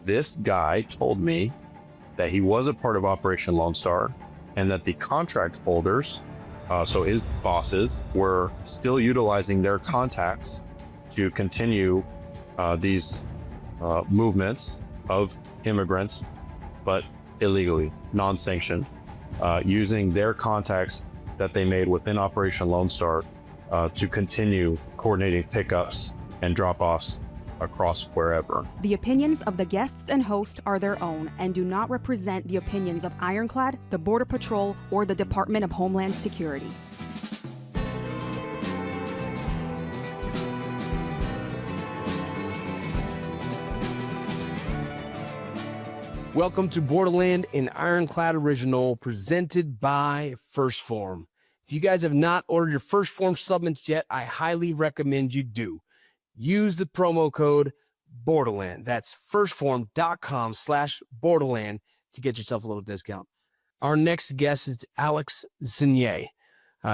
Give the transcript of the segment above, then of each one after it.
This guy told me that he was a part of Operation Lone Star and that the contract holders, so his bosses, were still utilizing their contacts to continue these movements of immigrants, but illegally, non-sanctioned, using their contacts that they made within Operation Lone Star to continue coordinating pickups and drop-offs across wherever. The opinions of the guests and host are their own and do not represent the opinions of Ironclad, the Border Patrol, or the Department of Homeland Security. Welcome to Borderland, an Ironclad original presented by First Form. If you guys have not ordered your First Form supplements yet, I highly recommend you do. Use the promo code Borderland. That's firstform.com/Borderland to get yourself a little discount. Our next guest is Alex Zignier.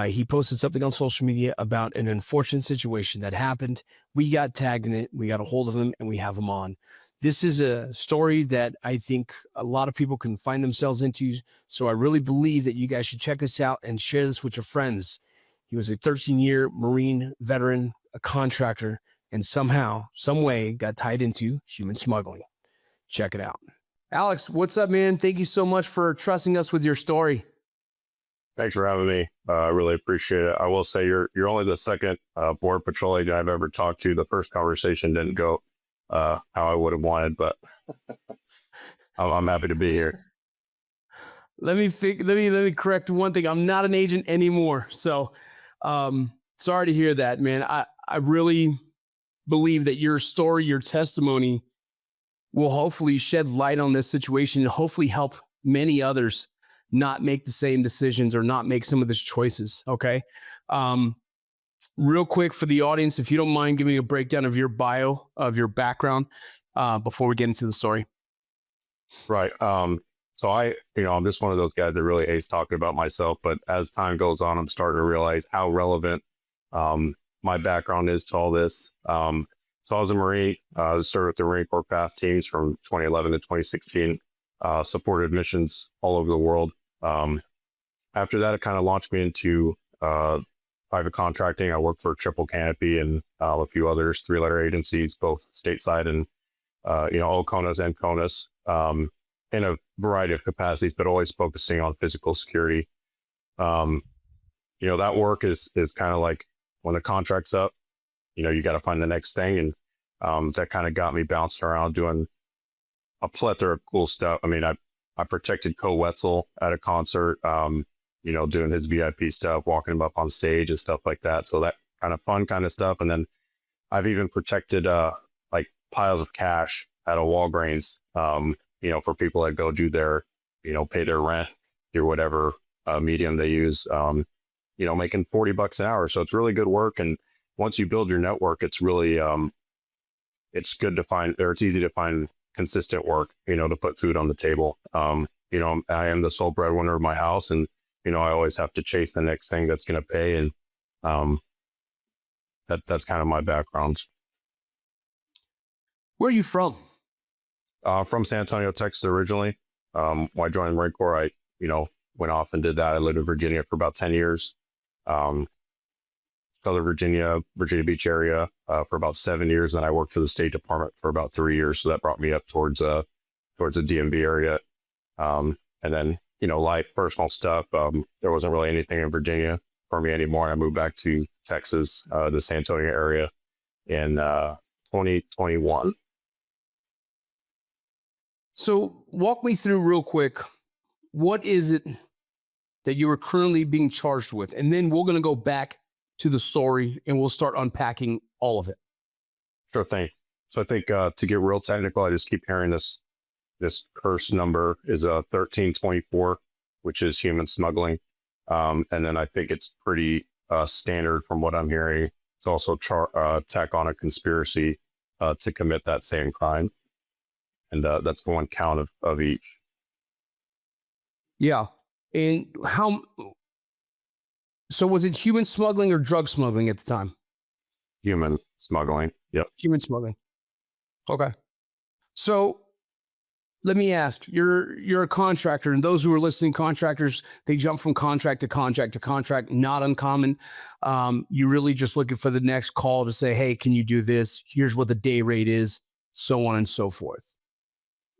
He posted something on social media about an unfortunate situation that happened. We got tagged in it. We got a hold of him and we have him on. This is a story that I think a lot of people can find themselves into. So I really believe that you guys should check this out and share this with your friends. He was a 13-year Marine veteran, a contractor, and somehow, some way got tied into human smuggling. Check it out. Alex, what's up, man? Thank you so much for trusting us with your story. Thanks for having me. I really appreciate it. I will say you're only the second Border Patrol agent I've ever talked to. The first conversation didn't go how I would have wanted, but I'm happy to be here. Let me correct one thing. I'm not an agent anymore. So sorry to hear that, man. I really believe that your story, your testimony will hopefully shed light on this situation and hopefully help many others not make the same decisions or not make some of these choices. Okay. Real quick for the audience, if you don't mind giving a breakdown of your bio, of your background, before we get into the story. Right. So I'm just one of those guys that really hates talking about myself, but as time goes on, I'm starting to realize how relevant, my background is to all this. So I was a Marine, served with the Marine Corps fast teams from 2011 to 2016, supported missions all over the world. After that, it kind of launched me into private contracting. I worked for Triple Canopy and a few others, 3-letter agencies, both stateside and, OCONUS and CONUS, in a variety of capacities, but always focusing on physical security. That work is kind of like when the contract's up, you got to find the next thing. And that kind of got me bouncing around doing a plethora of cool stuff. I mean, I protected Co Wetzel at a concert, doing his VIP stuff, walking him up on stage and stuff like that. So that kind of fun kind of stuff. And then I've even protected like piles of cash at a Walgreens, for people that go do their, pay their rent through whatever medium they use, making $40 an hour. So it's really good work. And once you build your network, it's really, it's good to find, or it's easy to find consistent work, to put food on the table. I am the sole breadwinner of my house, and, I always have to chase the next thing that's going to pay. And that's kind of my background. Where are you from? From San Antonio, Texas originally. When I joined the Marine Corps, I, went off and did that. I lived in Virginia for about 10 years. Southern Virginia Beach area for about 7 years. Then I worked for the State Department for about 3 years. So that brought me up towards the DMV area. And then, life, personal stuff. There wasn't really anything in Virginia for me anymore. I moved back to Texas, the San Antonio area in 2021. So walk me through real quick. What is it that you are currently being charged with? And then we're going to go back to the story and we'll start unpacking all of it. Sure thing. So I think to get real technical, I just keep hearing this curse number is 1324, which is human smuggling. And then I think it's pretty standard from what I'm hearing. It's also tack on a conspiracy to commit that same crime. And that's one count of each. Yeah. And so was it human smuggling or drug smuggling at the time? Human smuggling. Yep. Human smuggling. Okay. So let me ask, you're a contractor, and those who are listening, contractors, they jump from contract to contract to contract, not uncommon. You're really just looking for the next call to say, hey, can you do this? Here's what the day rate is, so on and so forth.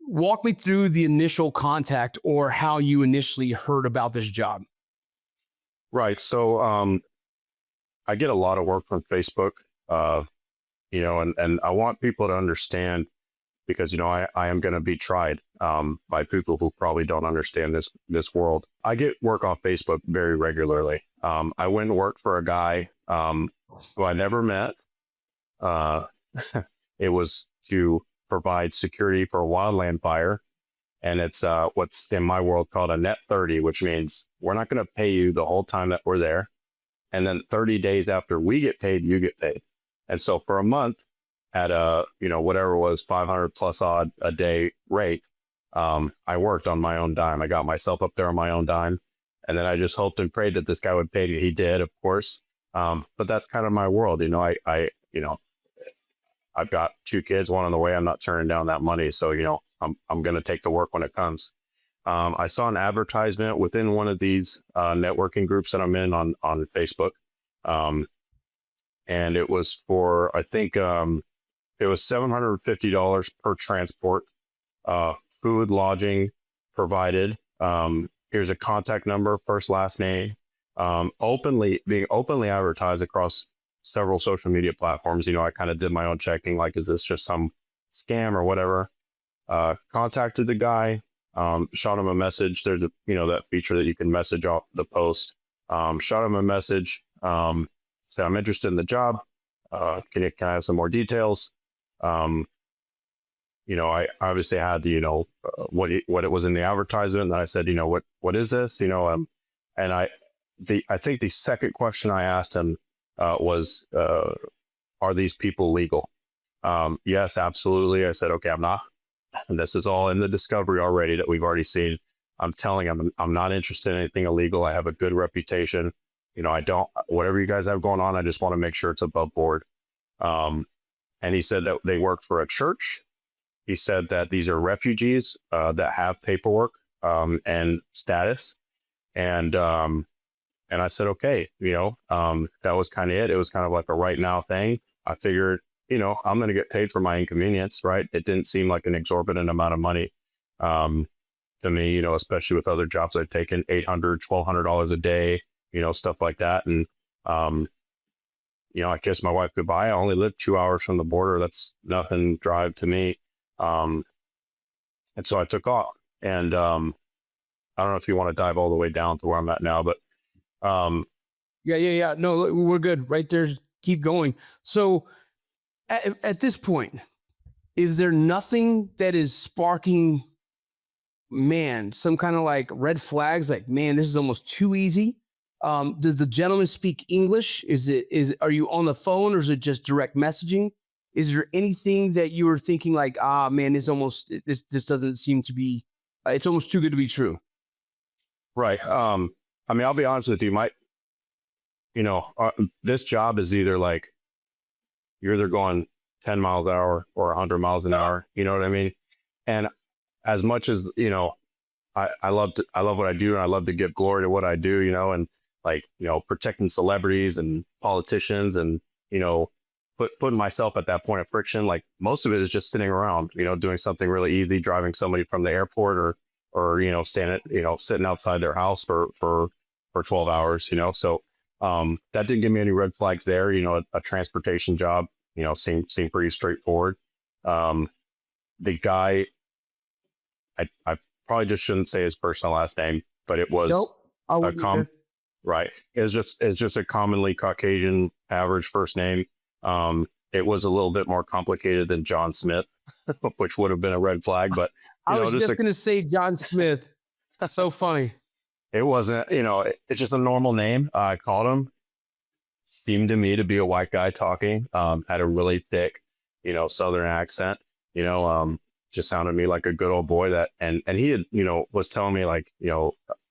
Walk me through the initial contact or how you initially heard about this job. Right. So I get a lot of work from Facebook, and I want people to understand, because, I am going to be tried by people who probably don't understand this world. I get work on Facebook very regularly. I went and worked for a guy who I never met. It was to provide security for a wildland fire. And it's what's in my world called a net 30, which means we're not going to pay you the whole time that we're there. And then 30 days after we get paid, you get paid. And so for a month, at whatever it was, 500 plus odd a day rate, I worked on my own dime. I got myself up there on my own dime. And then I just hoped and prayed that this guy would pay me. He did, of course. But that's kind of my world. I've got 2 kids, one on the way. I'm not turning down that money. So, I'm going to take the work when it comes. I saw an advertisement within one of these networking groups that I'm in on Facebook. And it was for, I think, it was $750 per transport, food, lodging provided. Here's a contact number, first, last name, being openly advertised across several social media platforms. I kind of did my own checking, like, is this just some scam or whatever? Contacted the guy, shot him a message. There's that feature that you can message off the post. Shot him a message, said, I'm interested in the job. Can I have some more details? I obviously had what it was in the advertisement, and I said, what is this? And I think the second question I asked him was, are these people legal? Yes, absolutely. I said, okay, I'm not. And this is all in the discovery already that we've already seen. I'm telling him I'm not interested in anything illegal. I have a good reputation. I don't, whatever you guys have going on, I just want to make sure it's above board. And he said that they work for a church. He said that these are refugees that have paperwork and status. And I said, okay, that was kind of it. It was kind of like a right now thing. I figured, I'm going to get paid for my inconvenience, right? It didn't seem like an exorbitant amount of money to me, especially with other jobs I've taken, $800, $1,200 a day, stuff like that. And, I kissed my wife goodbye. I only live 2 hours from the border. That's nothing drive to me. And so I took off. And I don't know if you want to dive all the way down to where I'm at now, but Yeah. No, we're good right there. Keep going. So at this point, is there nothing that is sparking, some kind of like red flags? Like, man, this is almost too easy. Does the gentleman speak English? Are you on the phone, or is it just direct messaging? Is there anything that you were thinking like, man, this doesn't seem to be, it's almost too good to be true? Right. I'll be honest with you. This job is either like, you're either going 10 miles an hour or 100 miles an hour. You know what I mean? And as much as, I love what I do, and I love to give glory to what I do, and protecting celebrities and politicians, and, putting myself at that point of friction. Like, most of it is just sitting around, doing something really easy, driving somebody from the airport or sitting outside their house for 12 hours, So that didn't give me any red flags there. A transportation job, seemed pretty straightforward. The guy, I probably just shouldn't say his personal last name, but it was right. It's just a commonly Caucasian average first name. It was a little bit more complicated than John Smith, which would have been a red flag. But I was just going to say John Smith. That's so funny. It wasn't, it's just a normal name. I called him. Seemed to me to be a white guy talking. Had a really thick, Southern accent. Just sounded to me like a good old boy and he had, was telling me like,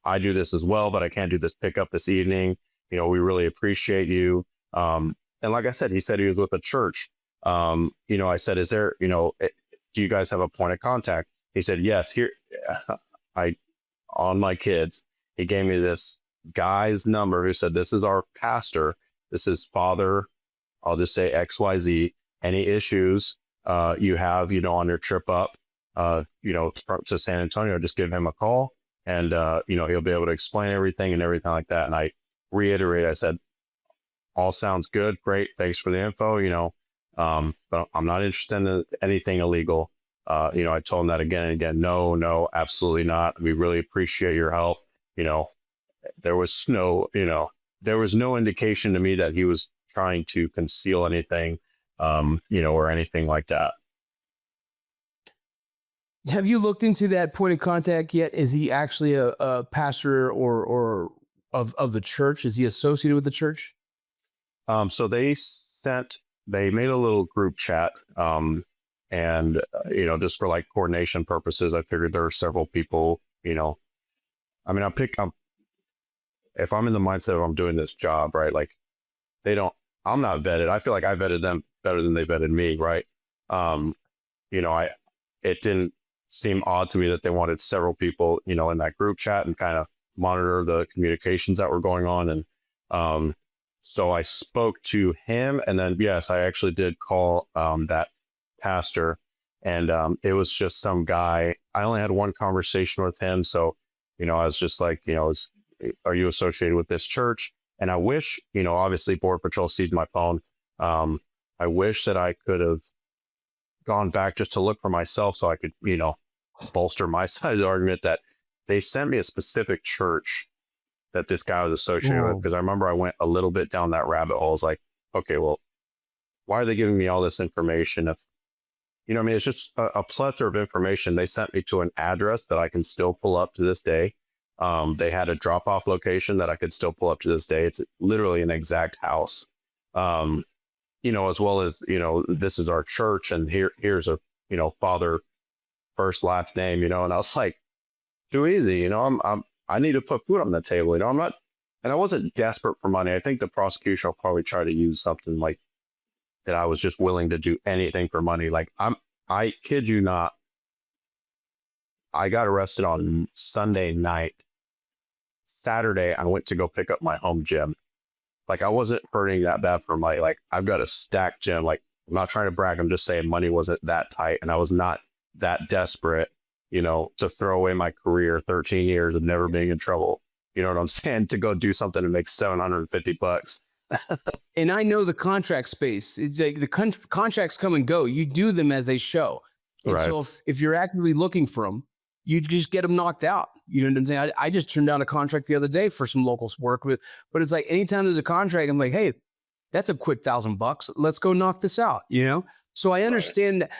I do this as well, but I can't do this pickup this evening. We really appreciate you. And like I said, he said he was with a church. I said, is there, do you guys have a point of contact? He said, yes, here, I, on my kids, he gave me this guy's number who said, this is our pastor. This is Father, I'll just say XYZ. Any issues you have, on your trip up, to San Antonio, just give him a call and, he'll be able to explain everything and everything like that. And I reiterate, I said, all sounds good. Great. Thanks for the info, but I'm not interested in anything illegal. I told him that again and again. No, absolutely not. We really appreciate your help. There was no indication to me that he was trying to conceal anything, or anything like that. Have you looked into that point of contact yet? Is he actually a pastor or of the church? Is he associated with the church? So they made a little group chat, and just for like coordination purposes, I figured there are several people, I mean, if I'm in the mindset of I'm doing this job, right? Like I'm not vetted. I feel like I vetted them better than they vetted me. Right. It didn't seem odd to me that they wanted several people, in that group chat and kind of monitor the communications that were going on. And, so I spoke to him, and then, yes, I actually did call, that pastor, and, it was just some guy. I only had one conversation with him. So, I was just like, are you associated with this church? And I wish, obviously Border Patrol seized my phone. I wish that I could have gone back just to look for myself so I could, bolster my side of the argument that they sent me a specific church that this guy was associated with. Because I remember I went a little bit down that rabbit hole. I was like, okay, well, why are they giving me all this information? If, it's just a plethora of information. They sent me to an address that I can still pull up to this day. They had a drop-off location that I could still pull up to this day. It's literally an exact house. As well as, this is our church, and here's a, father, first, last name, and I was like, too easy, I need to put food on the table, I'm not, and I wasn't desperate for money. I think the prosecution will probably try to use something like that. I was just willing to do anything for money. Like I kid you not, I got arrested on Sunday night. Saturday, I went to go pick up my home gym. Like, I wasn't hurting that bad for money. Like, I've got a stacked gym. Like, I'm not trying to brag. I'm just saying money wasn't that tight, and I was not that desperate, to throw away my career, 13 years of never being in trouble. You know what I'm saying? To go do something and make $750. And I know the contract space. It's like the contracts come and go. You do them as they show. And Right. so if you're actively looking for them, you just get them knocked out. You know what I'm saying? I just turned down a contract the other day for some locals work with, but it's like anytime there's a contract, I'm like, hey, that's a quick $1,000. Let's go knock this out. So I understand that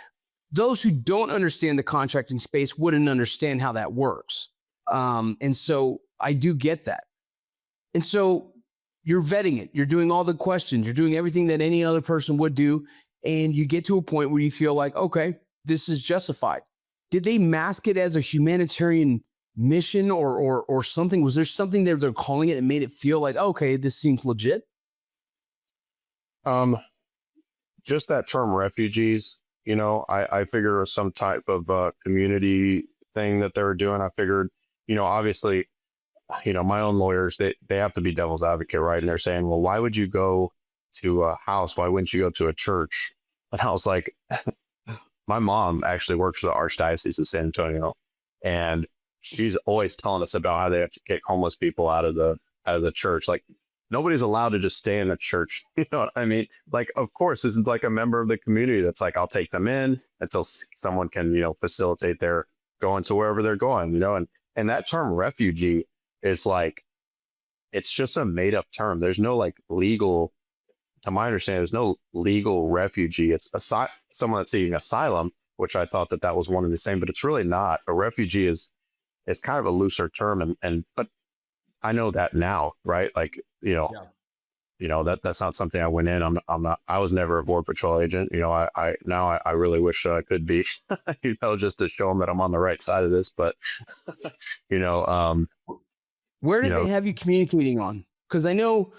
those who don't understand the contracting space wouldn't understand how that works. And so I do get that. And so you're vetting it. You're doing all the questions. You're doing everything that any other person would do. And you get to a point where you feel like, okay, this is justified. Did they mask it as a humanitarian mission or something? Was there something there they're calling it and made it feel like, okay, this seems legit? Just that term refugees, I figured it was some type of community thing that they were doing. I figured, obviously, my own lawyers, they have to be devil's advocate, right? And they're saying, well, why would you go to a house? Why wouldn't you go to a church? And I was like, my mom actually works for the Archdiocese of San Antonio, and she's always telling us about how they have to kick homeless people out of the church. Like, nobody's allowed to just stay in a church. You know what I mean? Like, of course, this is like a member of the community that's like, I'll take them in until someone can, facilitate their going to wherever they're going, and that term refugee is like, it's just a made up term. There's no like legal, to my understanding, there's no legal refugee. It's someone that's seeking asylum, which I thought that was one and the same, but it's really not. A refugee is kind of a looser term, but I know that now, right? Like, that's not something I went in. I'm not. I was never a Border Patrol agent. I really wish I could be, just to show them that I'm on the right side of this. But, where did they have you communicating on? Because I know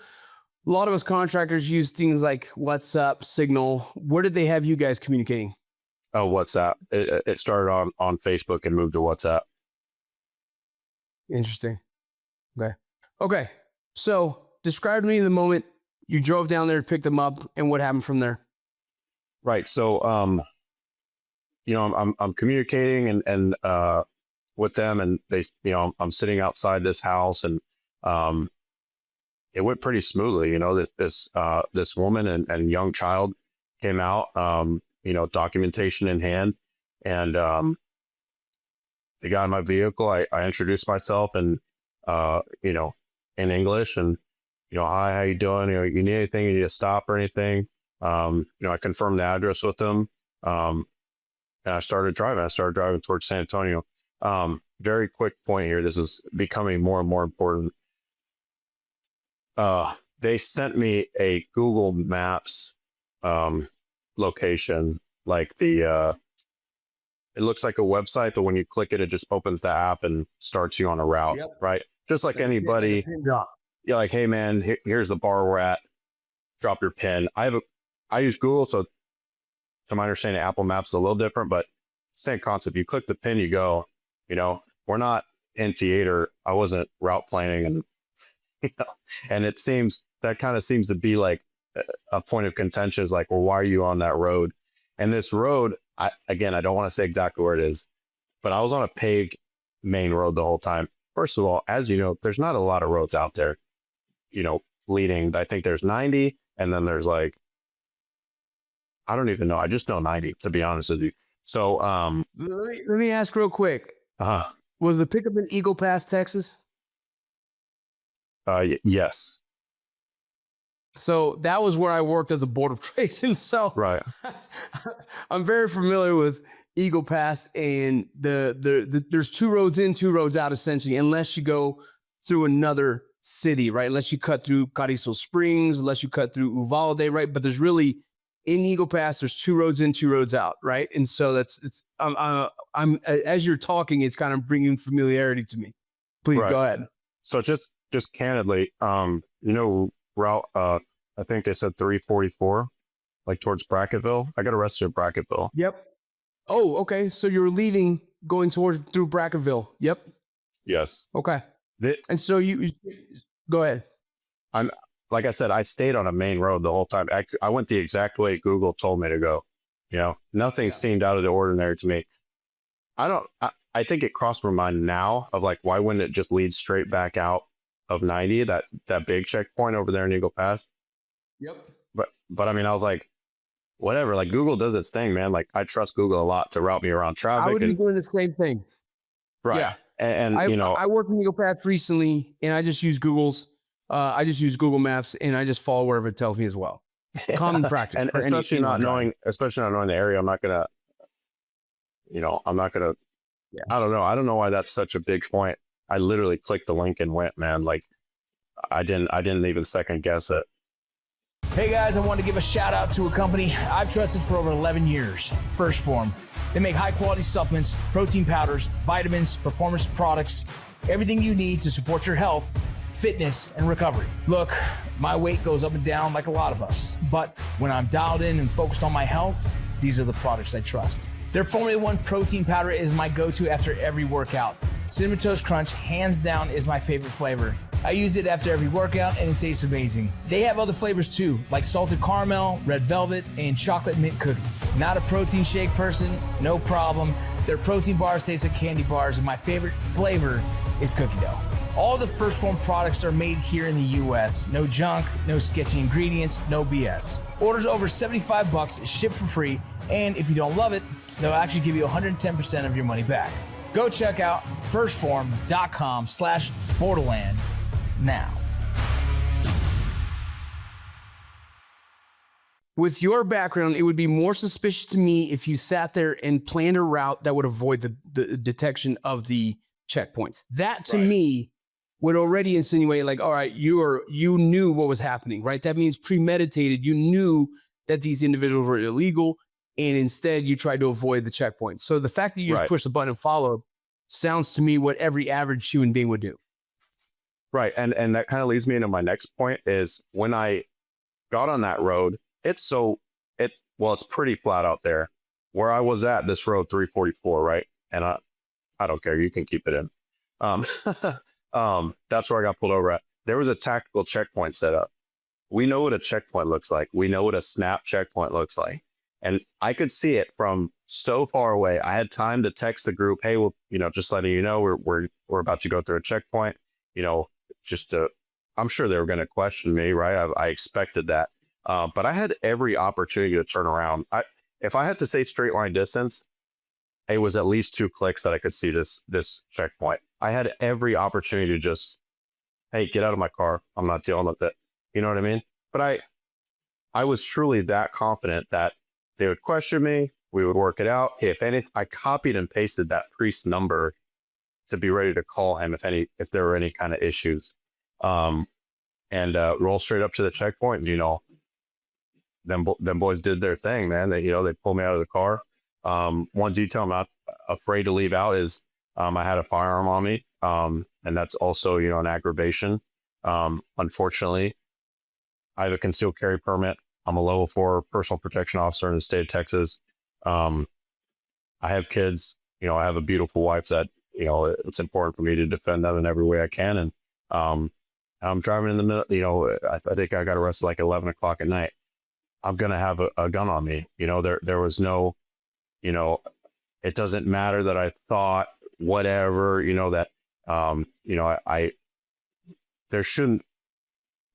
a lot of us contractors use things like WhatsApp, Signal. Where did they have you guys communicating? Oh, WhatsApp. It started on Facebook and moved to WhatsApp. Interesting. Okay. So describe to me the moment you drove down there, picked them up, and what happened from there. Right. So, I'm communicating and with them, and they, I'm sitting outside this house, and it went pretty smoothly. This woman and young child came out, documentation in hand, and they got in my vehicle. I introduced myself and in English, and hi, how you doing? You need anything? You need to stop or anything? I confirmed the address with them, and I started driving. Towards San Antonio. Very quick point here. This is becoming more and more important. They sent me a Google Maps location, like it looks like a website, but when you click it, it just opens the app and starts you on a route. Yep. Right? Just like anybody. Yeah, like, hey man, here's the bar we're at. Drop your pin. I use Google, so to my understanding, Apple Maps is a little different, but same concept. You click the pin, you go. We're not in theater. I wasn't route planning, and and it seems that kind of seems to be like a point of contention. Is like, well, why are you on that road? And this road, I don't want to say exactly where it is, but I was on a paved main road the whole time. First of all, as you know, there's not a lot of roads out there, leading. I think there's 90, and then there's like, I don't even know. I just know 90, to be honest with you. So let me ask real quick. Was the pickup in Eagle Pass, Texas? Yes. So that was where I worked as a border patient. So right. I'm very familiar with Eagle Pass, and there's 2 roads in, 2 roads out, essentially, unless you go through another city, right? Unless you cut through Carrizo Springs, unless you cut through Uvalde, right? But there's really, in Eagle Pass, there's 2 roads in, 2 roads out, right? And so I'm as you're talking, it's kind of bringing familiarity to me. Please right. Go ahead. So just candidly, route, I think they said 344, like towards Bracketville. I got arrested at Bracketville. Yep. Oh, okay. So you're leaving, going through Bracketville. Yep. Yes. Okay. And so you go ahead. Like I said, I stayed on a main road the whole time. I went the exact way Google told me to go. Nothing seemed out of the ordinary to me. I think it crossed my mind now of like, why wouldn't it just lead straight back out of 90, that big checkpoint over there in Eagle Pass? Yep. But I mean, I was like, whatever, like Google does its thing, man. Like I trust Google a lot to route me around traffic. I would be doing the same thing. Right. Yeah. And I worked in Eagle Pass recently, and I just use Google Maps, and I just follow wherever it tells me as well. Common practice. And especially not knowing the area, I'm not gonna, yeah. I don't know why that's such a big point. I literally clicked the link and went, man. Like I didn't even second guess it. Hey guys, I want to give a shout out to a company I've trusted for over 11 years, First Form. They make high quality supplements, protein powders, vitamins, performance products, everything you need to support your health, fitness, and recovery. Look, my weight goes up and down like a lot of us, but when I'm dialed in and focused on my health, these are the products I trust. Their Formula 1 protein powder is my go-to after every workout. Cinnamon Toast Crunch, hands down, is my favorite flavor. I use it after every workout and it tastes amazing. They have other flavors too, like salted caramel, red velvet, and chocolate mint cookie. Not a protein shake person? No problem. Their protein bars taste like candy bars, and my favorite flavor is cookie dough. All the First Form products are made here in the US. No junk, no sketchy ingredients, no BS. Orders over $75, shipped for free, and if you don't love it, they'll actually give you 110% of your money back. Go check out firstform.com/Borderland now. With your background, it would be more suspicious to me if you sat there and planned a route that would avoid the detection of the checkpoints. That to me would already insinuate like, all right, you knew what was happening, right? That means premeditated. You knew that these individuals were illegal, and instead you tried to avoid the checkpoint. So the fact that you just push the button and follow sounds to me what every average human being would do. Right. And that kind of leads me into my next point is when I got on that road, it's pretty flat out there. where I was at, this road 344, right? And I don't care. You can keep it in. That's where I got pulled over at. There was a tactical checkpoint set up. We know what a checkpoint looks like. We know what a snap checkpoint looks like. And I could see it from so far away. I had time to text the group, hey, well, just letting you know, we're about to go through a checkpoint, I'm sure they were going to question me, right? I expected that. But I had every opportunity to turn around. If I had to say straight line distance, it was at least 2 clicks that I could see this checkpoint. I had every opportunity to just, hey, get out of my car. I'm not dealing with it. You know what I mean? But I was truly that confident that they would question me. We would work it out. If anything, I copied and pasted that priest's number to be ready to call him if there were any kind of issues. And roll straight up to the checkpoint. And, them boys did their thing, man. They pulled me out of the car. One detail I'm not afraid to leave out is I had a firearm on me. And that's also, an aggravation. Unfortunately, I have a concealed carry permit. I'm a level 4 personal protection officer in the state of Texas. I have kids, I have a beautiful wife that, it's important for me to defend them in every way I can. And I'm driving in the middle, I think I got arrested like 11 o'clock at night. I'm going to have a gun on me. There was no, it doesn't matter that I thought whatever, that, there shouldn't,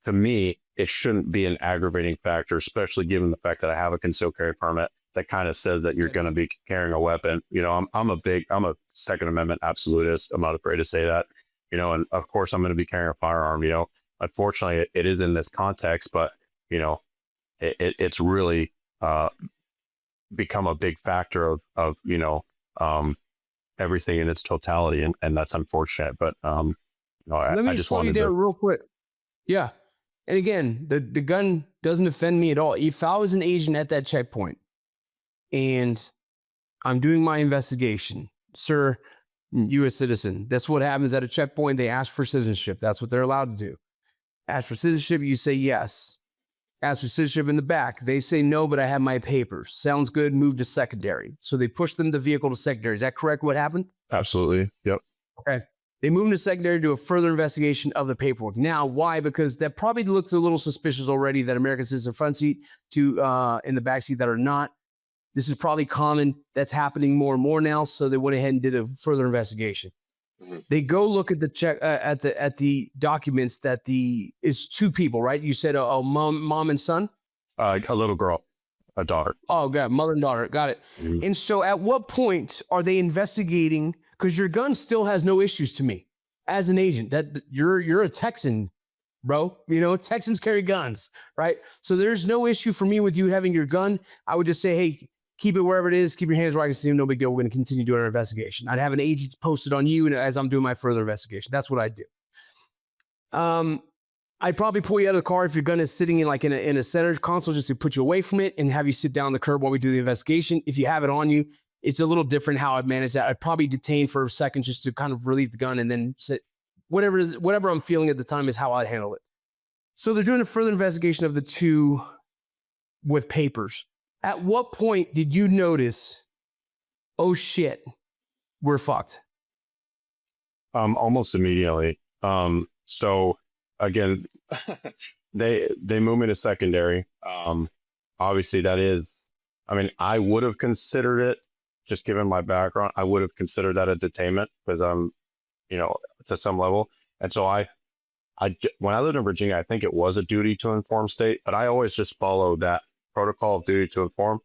to me, it shouldn't be an aggravating factor, especially given the fact that I have a concealed carry permit that kind of says that you're going to be carrying a weapon. I'm a Second Amendment absolutist. I'm not afraid to say that, and of course I'm going to be carrying a firearm. Unfortunately it is in this context, but it's really become a big factor of everything in its totality, and that's unfortunate. But let me slow you down real quick. Yeah. And again, the gun doesn't offend me at all. If I was an agent at that checkpoint and I'm doing my investigation, sir, U.S. citizen, that's what happens at a checkpoint. They ask for citizenship. That's what they're allowed to do. Ask for citizenship, you say yes. Ask for citizenship in the back. They say no, but I have my papers. Sounds good, move to secondary. So they push them the vehicle to secondary. Is that correct what happened? Absolutely. Yep. Okay. They move to secondary to do a further investigation of the paperwork. Now, why? Because that probably looks a little suspicious already that American citizens are front seat to in the back seat that are not. This is probably common. That's happening more and more now. So they went ahead and did a further investigation. Mm-hmm. They go look at the check at the documents that is 2 people, right? You said mom and son, a little girl, a daughter. Oh, God, mother and daughter, got it. Mm-hmm. And so, at what point are they investigating? Because your gun still has no issues to me as an agent. That you're a Texan, bro. Texans carry guns, right? So there's no issue for me with you having your gun. I would just say, hey, keep it wherever it is. Keep your hands where I can see them. No big deal. We're going to continue doing our investigation. I'd have an agent posted on you, and as I'm doing my further investigation, that's what I'd do. I'd probably pull you out of the car if your gun is sitting in a center console, just to put you away from it and have you sit down on the curb while we do the investigation. If you have it on you, it's a little different how I'd manage that. I'd probably detain for a second just to kind of relieve the gun and then sit. Whatever I'm feeling at the time is how I'd handle it. So they're doing a further investigation of the 2 with papers. At what point did you notice, oh shit, we're fucked? Almost immediately. So again, they move me to secondary. Obviously that is, I would have considered it, just given my background, I would have considered that a detainment because I'm, to some level. And so when I lived in Virginia, I think it was a duty to inform state, but I always just follow that protocol of duty to inform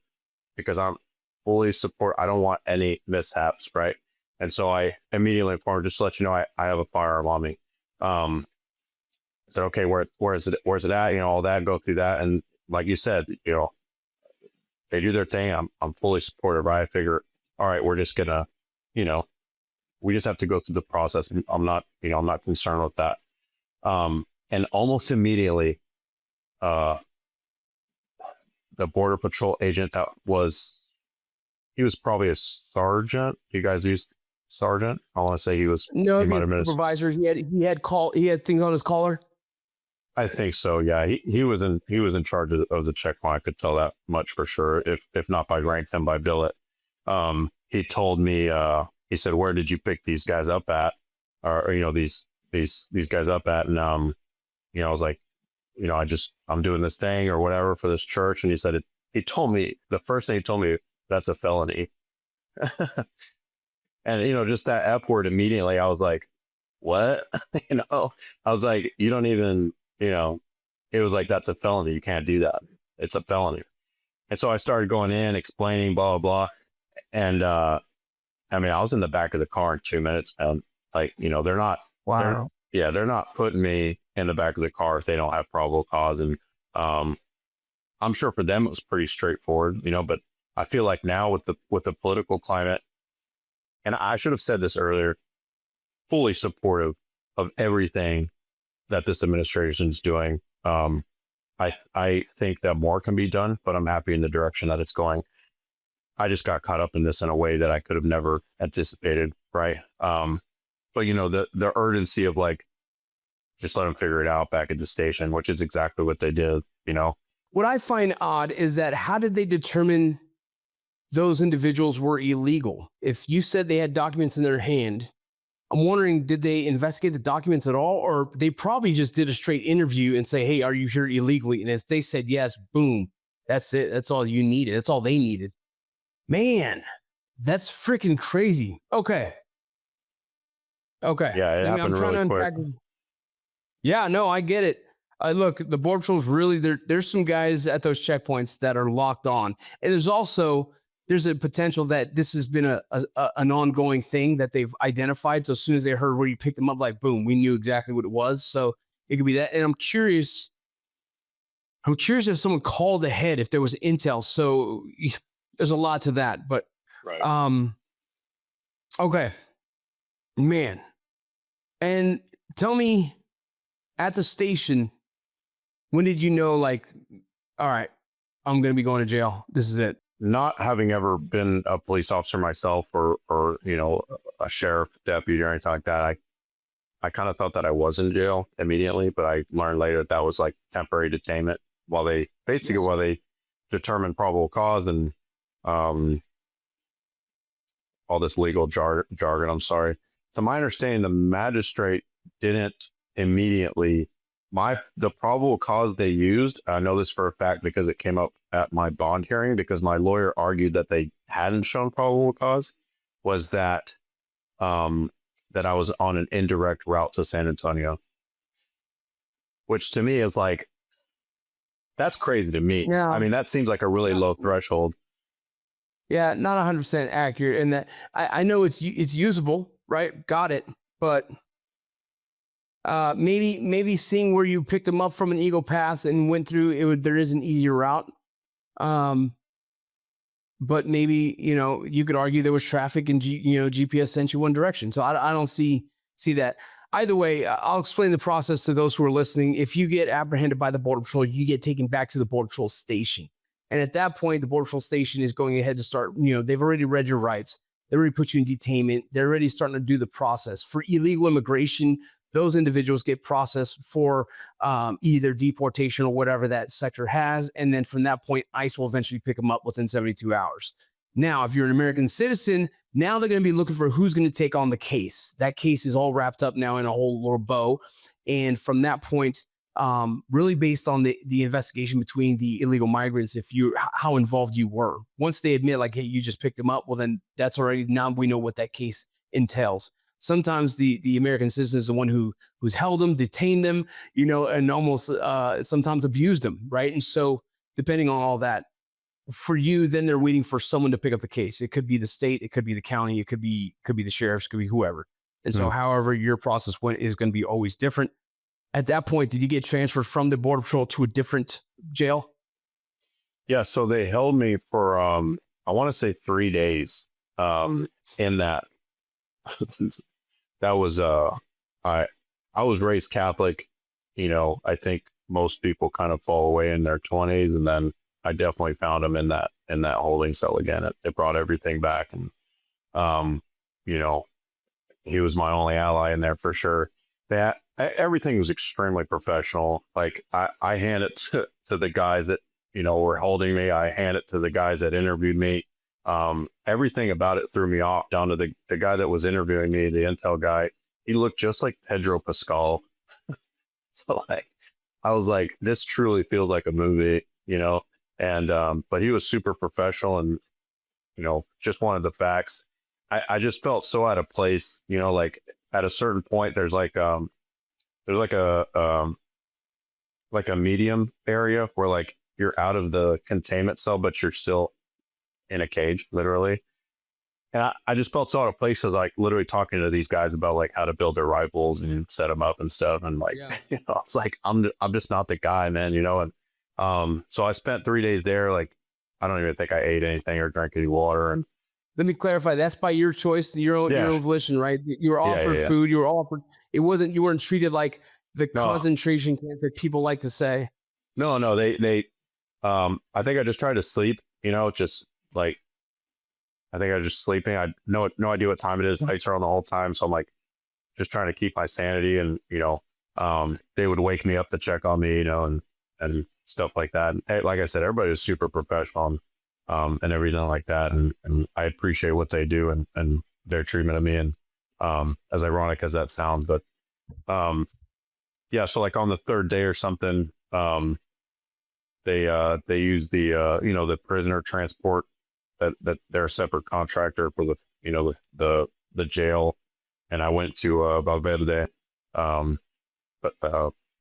because I'm fully support. I don't want any mishaps. Right. And so I immediately informed, just to let you know, I have a firearm on me. I said, okay, where's it at? All that, go through that. And like you said, they do their thing. I'm fully supportive. Right. I figure, all right, we're just gonna, we just have to go through the process. I'm not concerned with that. And almost immediately, the Border Patrol agent he was probably a sergeant. You guys used sergeant? I want to say he was. No, he might have been a supervisor. He had things on his collar. I think so. Yeah, he was in charge of the checkpoint. I could tell that much for sure. If not by rank, then by billet. he told me, he said, "Where did you pick these guys up at?" Or these guys up at, and I was like, I'm doing this thing or whatever for this church. And he said, he told me, the first thing he told me, that's a felony. And, just that F word immediately, I was like, what? I was like, you don't even, it was like, that's a felony. You can't do that. It's a felony. And so I started going in, explaining, blah, blah, blah. And, I was in the back of the car in 2 minutes, and they're not, Wow. they're not putting me in the back of the car if they don't have probable cause. And, I'm sure for them it was pretty straightforward, but I feel like now with the political climate, and I should have said this earlier, fully supportive of everything that this administration is doing. I think that more can be done, but I'm happy in the direction that it's going. I just got caught up in this in a way that I could have never anticipated. Right. But the urgency of like, just let them figure it out back at the station, which is exactly what they did, What I find odd is that how did they determine those individuals were illegal? If you said they had documents in their hand, I'm wondering, did they investigate the documents at all? Or they probably just did a straight interview and say, hey, are you here illegally? And if they said yes, boom, that's it. That's all you needed. That's all they needed. Man, that's freaking crazy. Okay. Yeah, it happened really quick. Yeah, no, I get it. Look, the Border Patrol's really, there's some guys at those checkpoints that are locked on. And there's a potential that this has been an ongoing thing that they've identified. So as soon as they heard where you picked them up, like, boom, we knew exactly what it was. So it could be that. And I'm curious if someone called ahead, if there was intel. So there's a lot to that. But, right. Okay, man. And tell me, at the station, when did you know, like, all right, I'm going to be going to jail? This is it. Not having ever been a police officer myself or a sheriff deputy or anything like that, I kind of thought that I was in jail immediately, but I learned later that was like temporary detainment while they determine probable cause and all this legal jargon. I'm sorry. To my understanding, the magistrate didn't immediately the probable cause they used. I know this for a fact because it came up at my bond hearing, because my lawyer argued that they hadn't shown probable cause, was that that I was on an indirect route to San Antonio, which to me is like, that's crazy to me. Yeah. I mean, that seems like a really low threshold. Yeah, not 100% accurate. And that I know it's usable, right? Got it. But maybe seeing where you picked them up from an Eagle Pass and went through there is an easier route. But maybe, you could argue there was traffic and GPS sent you one direction. So I don't see that. Either way, I'll explain the process to those who are listening. If you get apprehended by the Border Patrol, you get taken back to the Border Patrol station. And at that point, the Border Patrol station is going ahead to start, they've already read your rights. They already put you in detainment. They're already starting to do the process. For illegal immigration, those individuals get processed for either deportation or whatever that sector has. And then from that point, ICE will eventually pick them up within 72 hours. Now, if you're an American citizen, now they're going to be looking for who's going to take on the case. That case is all wrapped up now in a whole little bow. And from that point, really based on the investigation between the illegal migrants, how involved you were. Once they admit, like, hey, you just picked them up, well, then that's already, now we know what that case entails. Sometimes the American citizen is the one who's held them, detained them, and almost sometimes abused them, right? And so depending on all that, for you, then they're waiting for someone to pick up the case. It could be the state, it could be the county, it could be the sheriffs, it could be whoever. And so however your process went is going to be always different. At that point, did you get transferred from the Border Patrol to a different jail? Yeah, so they held me for I want to say 3 days in that. That was I was raised Catholic. I think most people kind of fall away in their 20s, and then I definitely found him in that holding cell again. It brought everything back, and he was my only ally in there for sure. Everything was extremely professional. Like I hand it to the guys that were holding me. I hand it to the guys that interviewed me. Everything about it threw me off, down to the guy that was interviewing me, the intel guy. He looked just like Pedro Pascal. So like, I was like, this truly feels like a movie, you know? And, but he was super professional and, you know, just wanted the facts. I just felt so out of place, you know, like at a certain point, there's like a medium area where like you're out of the containment cell, but you're still in a cage, literally. And I just felt so out of place as like literally talking to these guys about like how to build their rifles and set them up and stuff. And like, Yeah. you know, it's like, I'm just not the guy, man, you know? And, so I spent 3 days there. Like, I don't even think I ate anything or drank any water. And Let me clarify. That's by your choice, your own volition, right? You were offered food. You were offered. It wasn't. You weren't treated like the concentration camp that people like to say. No. They. I think I just tried to sleep. You know, just like. I think I was just sleeping. I no idea what time it is. Lights are on the whole time, so I'm like, just trying to keep my sanity. And you know, they would wake me up to check on me, you know, and stuff like that. And, like I said, everybody was super professional. And everything like that. And I appreciate what they do and their treatment of me. And as ironic as that sounds, but yeah, so like on the third day or something, they use the you know, the prisoner transport that they're a separate contractor for the, you know, the jail. And I went to Valverde, federal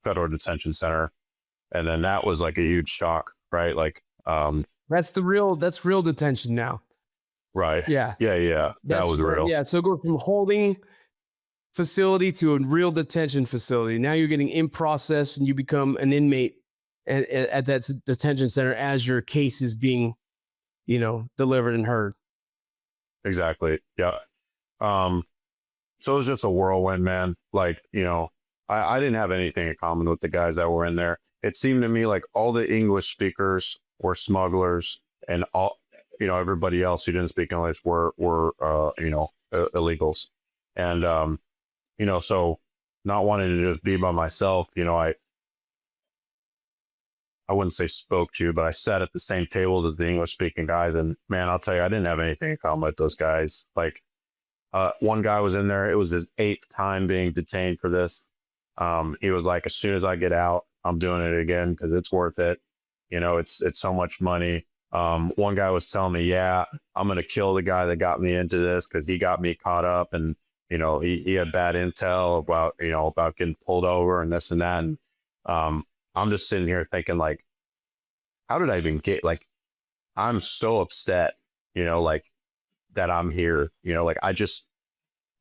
detention center. And then that was like a huge shock, right? Like, that's real detention now. Right. Yeah. That was real. Yeah. So go from holding facility to a real detention facility. Now you're getting in process and you become an inmate at that detention center as your case is being, you know, delivered and heard. Exactly. Yeah. So it was just a whirlwind, man. Like, you know, I didn't have anything in common with the guys that were in there. It seemed to me like all the English speakers were smugglers, and all, you know, everybody else who didn't speak English were you know, illegals. And you know, so not wanting to just be by myself, you know, I wouldn't say spoke to, but I sat at the same tables as the English speaking guys. And man, I'll tell you, I didn't have anything in common with those guys. Like, one guy was in there, it was his 8th time being detained for this. He was like, as soon as I get out, I'm doing it again because it's worth it. You know, it's so much money. One guy was telling me, yeah, I'm going to kill the guy that got me into this because he got me caught up, and, you know, he had bad intel about, you know, about getting pulled over and this and that. And I'm just sitting here thinking, like, how did I even get, like, I'm so upset, you know, like, that I'm here, you know, like, I'm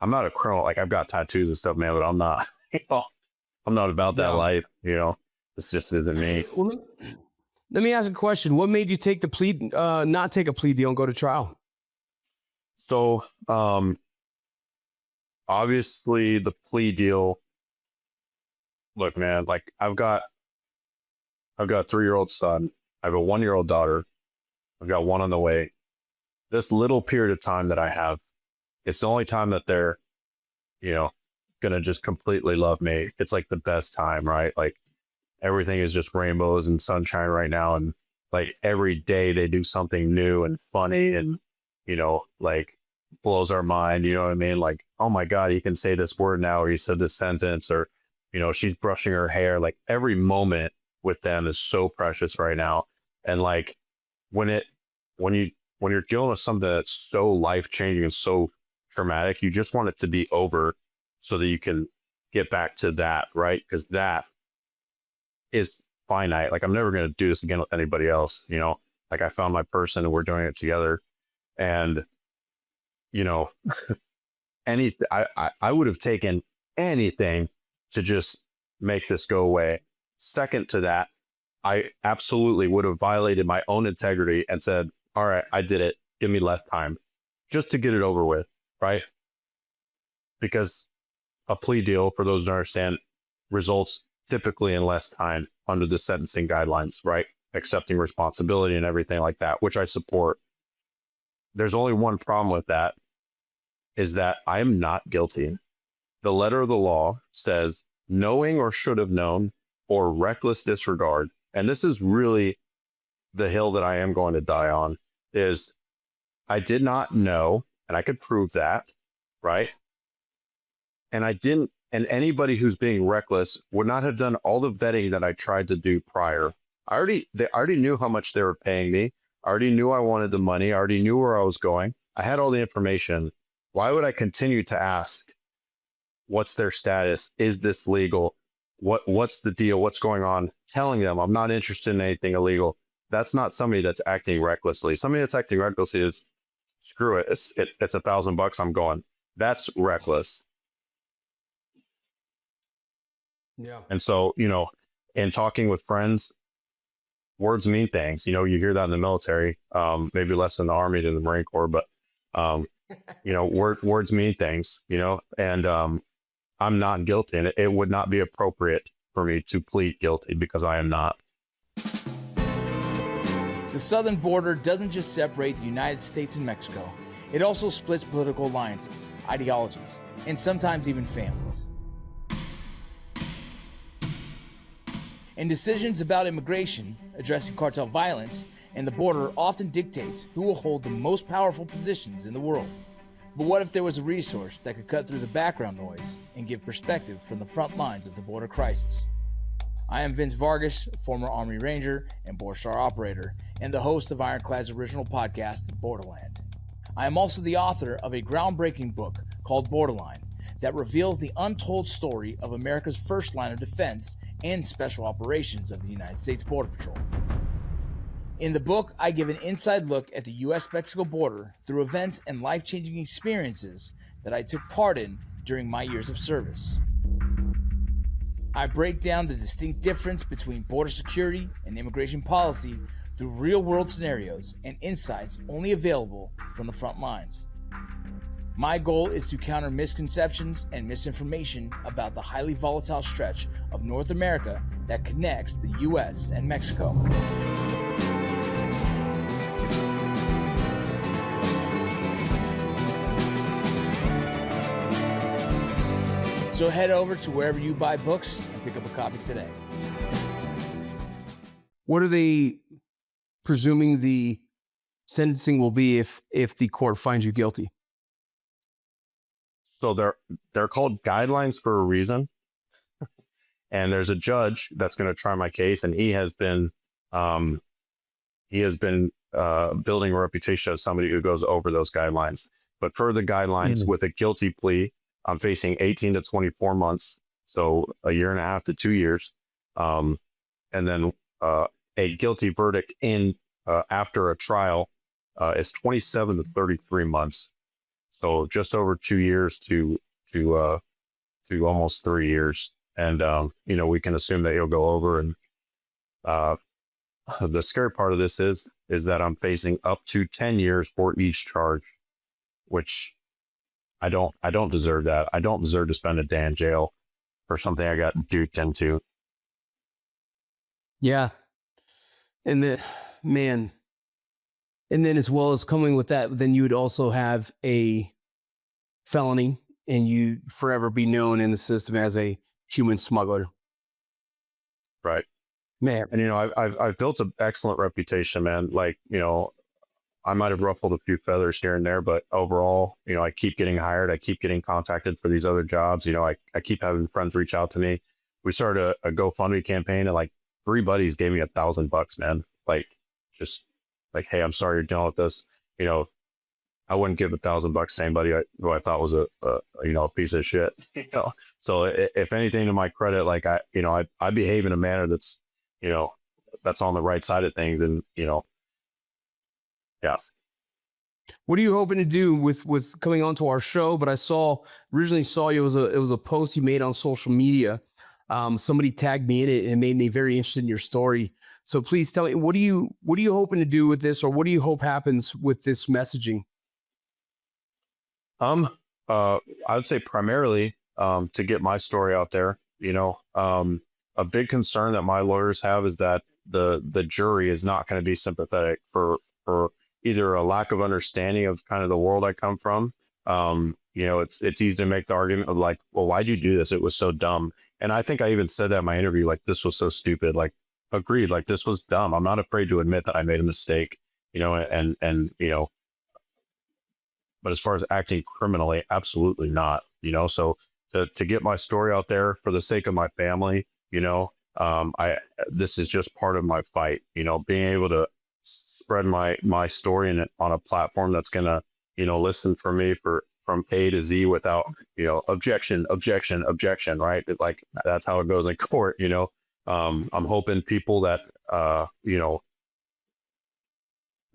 not a criminal. Like, I've got tattoos and stuff, man, but I'm not, you know, I'm not about that life, you know. This just isn't me. Well, let me ask a question. What made you take the plea, not take a plea deal and go to trial? So, obviously the plea deal, look, man, like I've got a 3-year-old son. I have a 1-year-old daughter. I've got one on the way. This little period of time that I have, it's the only time that they're, you know, going to just completely love me. It's like the best time, right? Like, everything is just rainbows and sunshine right now. And like every day they do something new and funny and, you know, like blows our mind. You know what I mean? Like, oh my God, he can say this word now, or he said this sentence, or, you know, she's brushing her hair. Like, every moment with them is so precious right now. And like, when you're dealing with something that's so life-changing and so traumatic, you just want it to be over so that you can get back to that, right? Because that is finite. Like, I'm never going to do this again with anybody else, you know. Like, I found my person and we're doing it together. And, you know, anything, I would have taken anything to just make this go away. Second to that, I absolutely would have violated my own integrity and said, all right, I did it. Give me less time just to get it over with, right? Because a plea deal, for those who don't understand, results typically in less time under the sentencing guidelines, right? Accepting responsibility and everything like that, which I support. There's only one problem with that, is that I am not guilty. The letter of the law says knowing or should have known or reckless disregard. And this is really the hill that I am going to die on, is I did not know, and I could prove that, right? And I didn't, and anybody who's being reckless would not have done all the vetting that I tried to do prior. They already knew how much they were paying me. I already knew I wanted the money. I already knew where I was going. I had all the information. Why would I continue to ask, what's their status? Is this legal? What's the deal? What's going on? Telling them I'm not interested in anything illegal. That's not somebody that's acting recklessly. Somebody that's acting recklessly is, screw it. It's $1,000. I'm going. That's reckless. Yeah. And so, in talking with friends, words mean things. You hear that in the military, maybe less in the Army than the Marine Corps, but, words mean things, and I'm not guilty. And it would not be appropriate for me to plead guilty because I am not. The southern border doesn't just separate the United States and Mexico. It also splits political alliances, ideologies, and sometimes even families. And decisions about immigration, addressing cartel violence, and the border often dictates who will hold the most powerful positions in the world. But what if there was a resource that could cut through the background noise and give perspective from the front lines of the border crisis? I am Vince Vargas, former Army Ranger and Borstar operator, and the host of Ironclad's original podcast, Borderland. I am also the author of a groundbreaking book called Borderland that reveals the untold story of America's first line of defense and special operations of the United States Border Patrol. In the book, I give an inside look at the U.S.-Mexico border through events and life-changing experiences that I took part in during my years of service. I break down the distinct difference between border security and immigration policy through real-world scenarios and insights only available from the front lines. My goal is to counter misconceptions and misinformation about the highly volatile stretch of North America that connects the U.S. and Mexico. So head over to wherever you buy books and pick up a copy today. What are they presuming the sentencing will be if the court finds you guilty? So they're called guidelines for a reason. And there's a judge that's going to try my case, and he has been building a reputation as somebody who goes over those guidelines. But for the guidelines, with a guilty plea, I'm facing 18 to 24 months, so a year and a half to 2 years, and then a guilty verdict after a trial is 27 to 33 months. So just over 2 years to almost 3 years. And, we can assume that he'll go over. And the scary part of this is that I'm facing up to 10 years for each charge, which I don't deserve that. I don't deserve to spend a day in jail for something I got duped into. Yeah. And then as well as coming with that, then you would also have a felony, and you'd forever be known in the system as a human smuggler. Right. Man. And, I've built an excellent reputation, man. Like, I might have ruffled a few feathers here and there, but overall, I keep getting hired. I keep getting contacted for these other jobs. I keep having friends reach out to me. We started a GoFundMe campaign, and like 3 buddies gave me $1,000, man. Like, just like, hey, I'm sorry you're dealing with this. I wouldn't give $1,000 to anybody who I thought was a piece of shit. So if anything, to my credit, like I behave in a manner that's on the right side of things, and yeah. What are you hoping to do with coming onto our show? But I originally saw you, it was a post you made on social media. Somebody tagged me in it, and it made me very interested in your story. So please tell me, what are you hoping to do with this, or what do you hope happens with this messaging? I would say primarily to get my story out there. A big concern that my lawyers have is that the jury is not going to be sympathetic for either a lack of understanding of kind of the world I come from. It's easy to make the argument of like, well, why'd you do this? It was so dumb. And I think I even said that in my interview, like, this was so stupid. Like, agreed, like, this was dumb. I'm not afraid to admit that I made a mistake, and But as far as acting criminally, absolutely not, you know. So to get my story out there for the sake of my family, you know, this is just part of my fight, you know, being able to spread my story on a platform that's gonna, you know, listen for me from A to Z without, you know, objection, right? Like that's how it goes in court, you know. I'm hoping people that you know,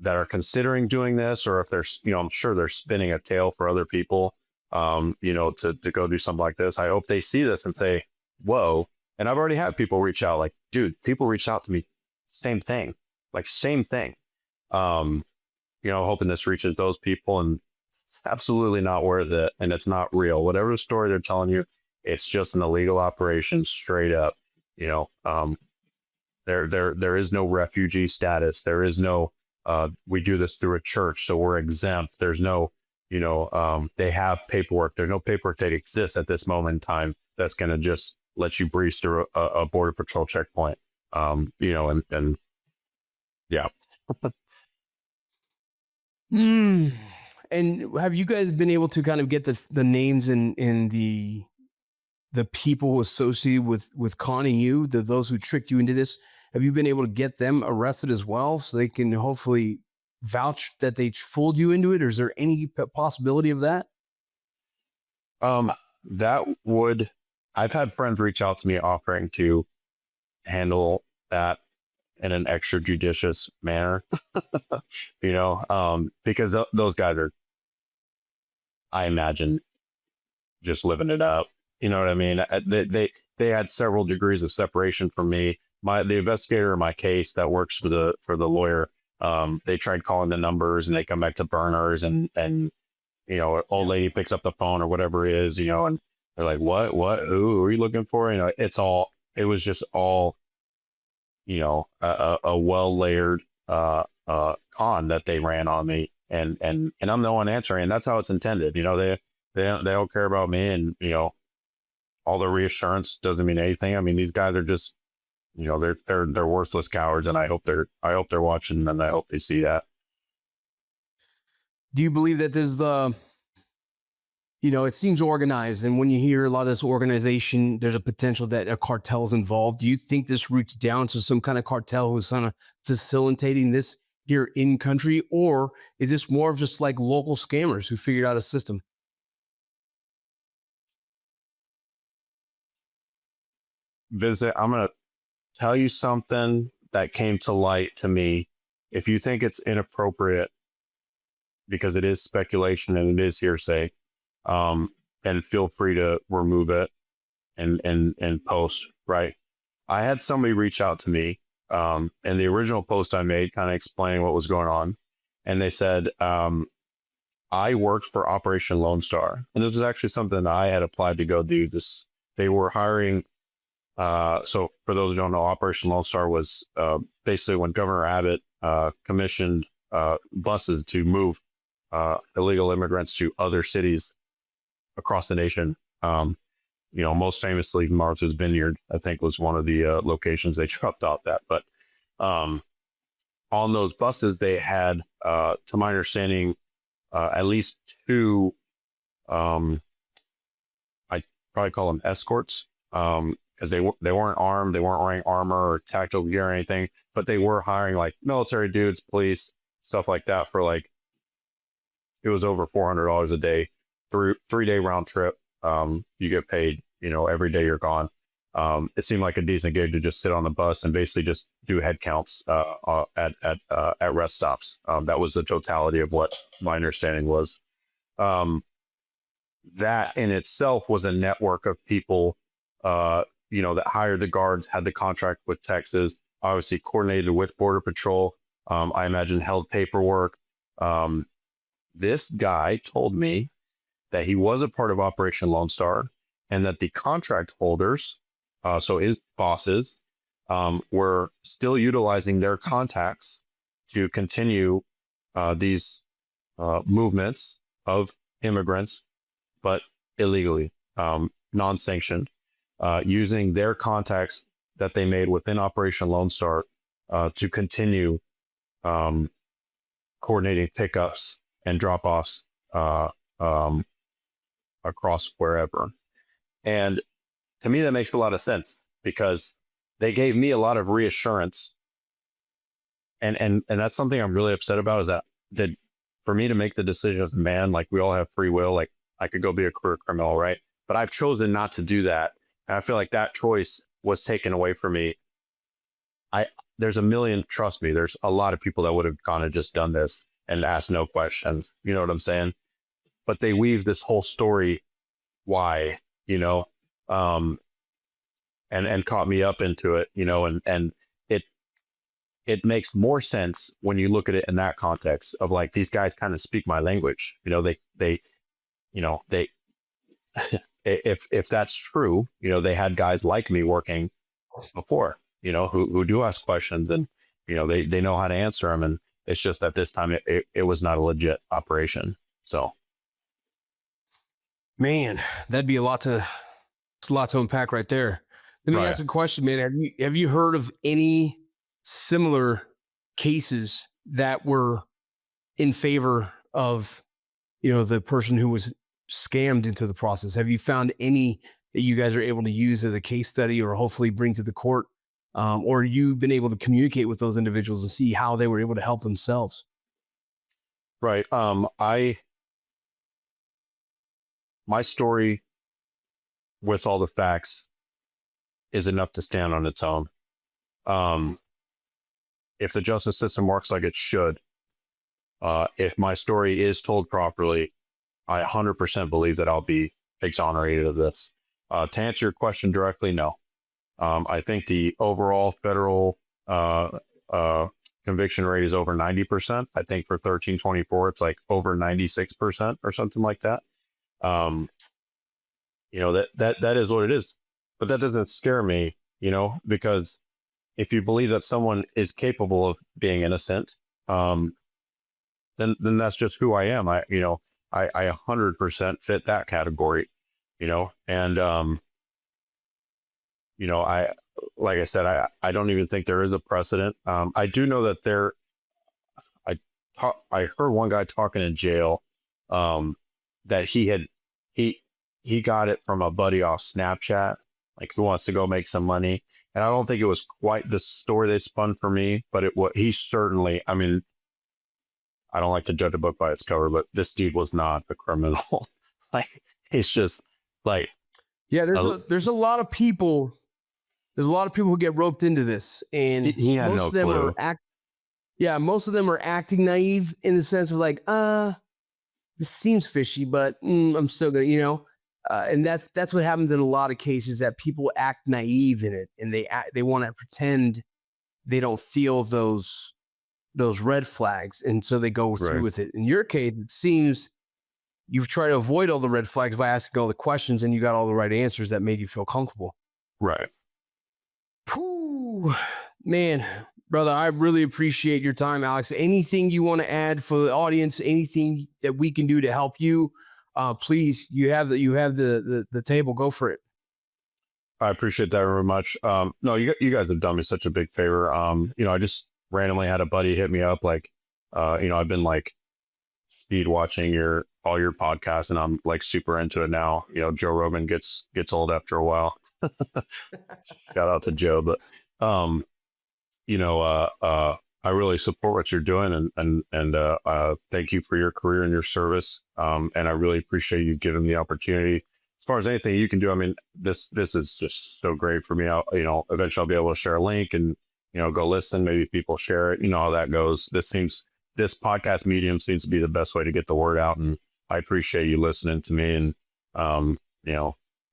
that are considering doing this, or if they're, you know, I'm sure they're spinning a tale for other people, you know, to go do something like this. I hope they see this and say, whoa. And I've already had people reach out, like, dude, people reached out to me, same thing. You know, hoping this reaches those people, and it's absolutely not worth it. And it's not real. Whatever story they're telling you, it's just an illegal operation straight up. You know, there is no refugee status. There is no, we do this through a church, so we're exempt. There's no, you know, they have paperwork. There's no paperwork that exists at this moment in time that's going to just let you breeze through a border patrol checkpoint. You know, and yeah. And have you guys been able to kind of get the names and the people associated with conning you, those who tricked you into this? Have you been able to get them arrested as well, so they can hopefully vouch that they fooled you into it? Or is there any possibility of that? I've had friends reach out to me offering to handle that in an extrajudicious manner, you know, because those guys are, I imagine, just living it up. You know what I mean? They had several degrees of separation from me. The investigator in my case that works for the lawyer, they tried calling the numbers and they come back to burners, and you know, old lady picks up the phone or whatever it is, you know, and they're like, what, who are you looking for? You know, it was just all, you know, a well layered con that they ran on me, and I'm the one answering, and that's how it's intended. You know, they don't care about me, and you know, all the reassurance doesn't mean anything. I mean, these guys are just, you know, they're worthless cowards, and I hope they're watching, and I hope they see that. Do you believe that there's you know, it seems organized, and when you hear a lot of this organization, there's a potential that a cartel is involved. Do you think this roots down to some kind of cartel who's kind of facilitating this here in country, or is this more of just like local scammers who figured out a system? Visit, I'm going to tell you something that came to light to me. If you think it's inappropriate, because it is speculation and it is hearsay, and feel free to remove it and post, right? I had somebody reach out to me, and the original post I made kind of explaining what was going on. And they said, I worked for Operation Lone Star. And this is actually something that I had applied to go do. They were hiring. So for those who don't know, Operation Lone Star was basically when Governor Abbott commissioned buses to move illegal immigrants to other cities across the nation. You know, most famously, Martha's Vineyard, I think, was one of the locations they dropped off that. But on those buses, they had, to my understanding, at least two, I probably call them escorts, because they weren't armed, they weren't wearing armor or tactical gear or anything, but they were hiring like military dudes, police, stuff like that for like, it was over $400 a day, 3-day round trip. You get paid, you know, every day you're gone. It seemed like a decent gig to just sit on the bus and basically just do head counts at rest stops. That was the totality of what my understanding was. That in itself was a network of people, you know, that hired the guards, had the contract with Texas, obviously coordinated with Border Patrol. I imagine held paperwork. This guy told me that he was a part of Operation Lone Star, and that the contract holders, so his bosses, were still utilizing their contacts to continue these movements of immigrants, but illegally, non-sanctioned, using their contacts that they made within Operation Lone Star to continue coordinating pickups and drop-offs uh, um, across wherever. And to me, that makes a lot of sense because they gave me a lot of reassurance. And that's something I'm really upset about is that for me to make the decision as a man, like we all have free will, like I could go be a career criminal, right? But I've chosen not to do that. And I feel like that choice was taken away from me. There's a million, trust me, there's a lot of people that would have gone and just done this and asked no questions. You know what I'm saying? But they weave this whole story, why, and caught me up into it, and it makes more sense when you look at it in that context of like, these guys kind of speak my language. They if that's true, they had guys like me working before, who do ask questions and, they know how to answer them. And it's just that this time it was not a legit operation. So. Man, that'd be it's a lot to unpack right there. Let me ask a question, man. Have you heard of any similar cases that were in favor of, the person who was scammed into the process? Have you found any that you guys are able to use as a case study or hopefully bring to the court? Or you've been able to communicate with those individuals and see how they were able to help themselves? Right. My story with all the facts is enough to stand on its own. If the justice system works like it should, if my story is told properly, I 100% believe that I'll be exonerated of this. To answer your question directly, no. I think the overall federal conviction rate is over 90%. I think for 1324, it's like over 96% or something like that. That is what it is, but that doesn't scare me, because if you believe that someone is capable of being innocent, then that's just who I am. I 100% fit that category, and, like I said, I don't even think there is a precedent. I do know that I heard one guy talking in jail, that he got it from a buddy off Snapchat, like who wants to go make some money. And I don't think it was quite the story they spun for me, but he certainly, I mean, I don't like to judge a book by its cover, but this dude was not a criminal. Like, it's just like, yeah, there's a lot of people. There's a lot of people who get roped into this, and he had most no of them clue. most of them are acting naive in the sense of like, this seems fishy, but I'm still gonna, and that's what happens in a lot of cases, that people act naive in it, and they want to pretend they don't feel those red flags, and so they go through with it. In your case, it seems you've tried to avoid all the red flags by asking all the questions, and you got all the right answers that made you feel comfortable. Right. Whew, man, brother, I really appreciate your time, Alex. Anything you want to add for the audience? Anything that we can do to help you? Please, you have the table. Go for it. I appreciate that very much. No, you guys have done me such a big favor. I just randomly had a buddy hit me up, like, I've been like speed watching all your podcasts, and I'm like super into it now. Joe Rogan gets old after a while. Shout out to Joe, but I really support what you're doing, and thank you for your career and your service. And I really appreciate you giving me the opportunity. As far as anything you can do, I mean, this is just so great for me. Eventually I'll be able to share a link and, go listen. Maybe people share it. You know how that goes. This podcast medium seems to be the best way to get the word out. And I appreciate you listening to me. And,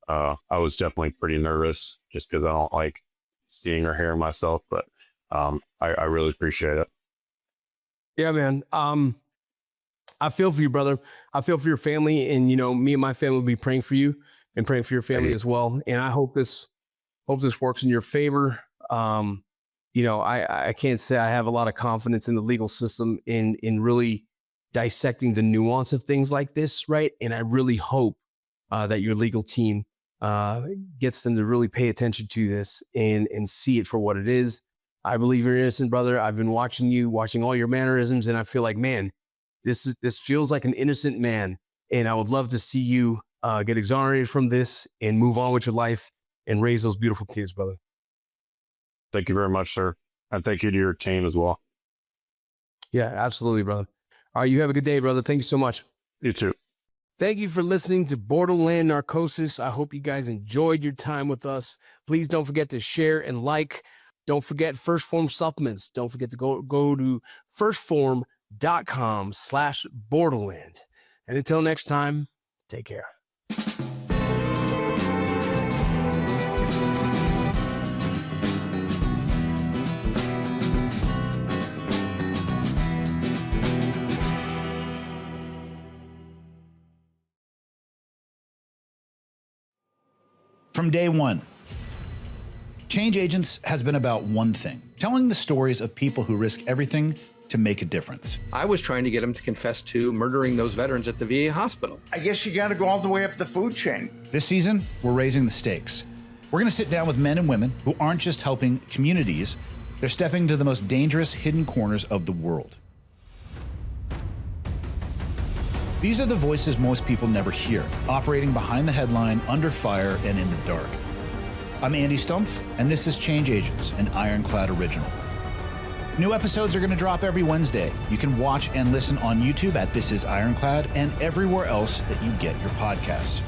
I was definitely pretty nervous just because I don't like seeing or hearing myself, but I really appreciate it. Yeah, man. I feel for you, brother. I feel for your family, and me and my family will be praying for you and praying for your family as well. And I hope this works in your favor. I can't say I have a lot of confidence in the legal system in really dissecting the nuance of things like this, right? And I really hope that your legal team gets them to really pay attention to this and see it for what it is. I believe you're innocent, brother. I've been watching all your mannerisms, and I feel like, man, This feels like an innocent man, and I would love to see you get exonerated from this and move on with your life and raise those beautiful kids, brother. Thank you very much, sir. And thank you to your team as well. Yeah, absolutely, brother. All right, you have a good day, brother. Thank you so much. You too. Thank you for listening to Borderland Narcosis. I hope you guys enjoyed your time with us. Please don't forget to share and like. Don't forget First Form supplements. Don't forget to go to firstform.com/Borderland. And until next time, take care. From day one, Change Agents has been about one thing: telling the stories of people who risk everything to make a difference. I was trying to get him to confess to murdering those veterans at the VA hospital. I guess you got to go all the way up the food chain. This season, we're raising the stakes. We're going to sit down with men and women who aren't just helping communities, they're stepping into the most dangerous hidden corners of the world. These are the voices most people never hear, operating behind the headline, under fire, and in the dark. I'm Andy Stumpf, and this is Change Agents, an Ironclad original. New episodes are going to drop every Wednesday. You can watch and listen on YouTube at This Is Ironclad and everywhere else that you get your podcasts.